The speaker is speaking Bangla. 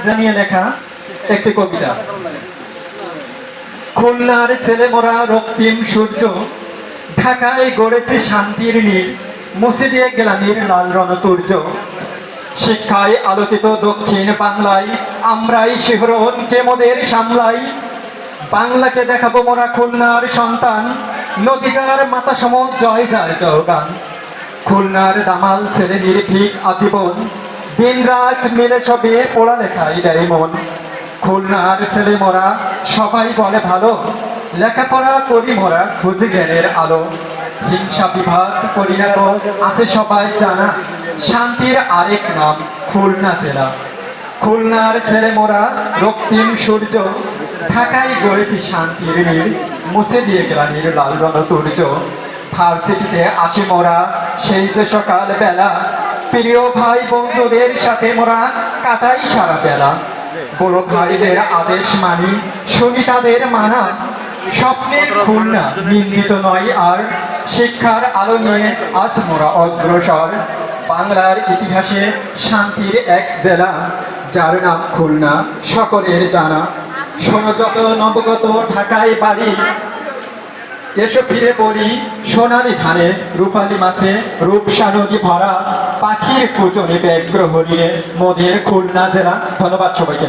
জানিয়ে লেখা একটি কবিতা। খুলনার ছেলে মোরা রক্তিম সূর্য, ঢাকায় গড়েছে শান্তির নীড়, মুছে দিয়ে গ্লানির লাল রণতুর্য। শিক্ষায় আলোকিত দক্ষিণ বাংলায় আমরাই শিহরণ কে মোদের সামলাই। বাংলাকে দেখাবো মোরা খুলনার সন্তান, নদী যার মাথা সম জয় যার জয়গান। খুলনার দামাল ছেলে নির্ভীক আজীবন, দিন রাত মিলে সবে পড়ালেখাই দেয় মন। খুলনার ছেলে মোরা সবাই বলে ভালো, লেখাপড়া করি মোরা খুঁজি জ্ঞানের আলো। হিংসা বিভাগ করি না গো, আছে সবাই জানা, শান্তির আরেক নাম খুলনা জেলা। খুলনার ছেলে মোরা রক্তিম সূর্য, ঢাকায় গড়েছি শান্তির নীড়, মুছে দিয়ে গ্লানির লাল রণতুর্য। ভার্সিটিতে আসি মোরা সেই যে সকাল বেলা, প্রিয় ভাই বন্ধুদের সাথে মোরা কাটাই সারা বেলা। বড় ভাইদের আদেশ মানি, শুনি তাদের মানা, স্বপ্নের খুলনা নিন্দিত নয় আর, শিক্ষার আলো নিয়ে আজ মোরা অগ্রসর। বাংলার ইতিহাসে শান্তির এক জেলা, যার নাম খুলনা সকলের জানা। শোনো যত নবগত ঢাকায় বাড়ি, এসো ফিরে পড়ি সোনালি ধানে রূপালী মাছে রূপসা নদী ভরা, পাখির পূজনে ব্যগ্র হরিণে মোদের খুলনা জেলা। ধন্যবাদ সবাইকে।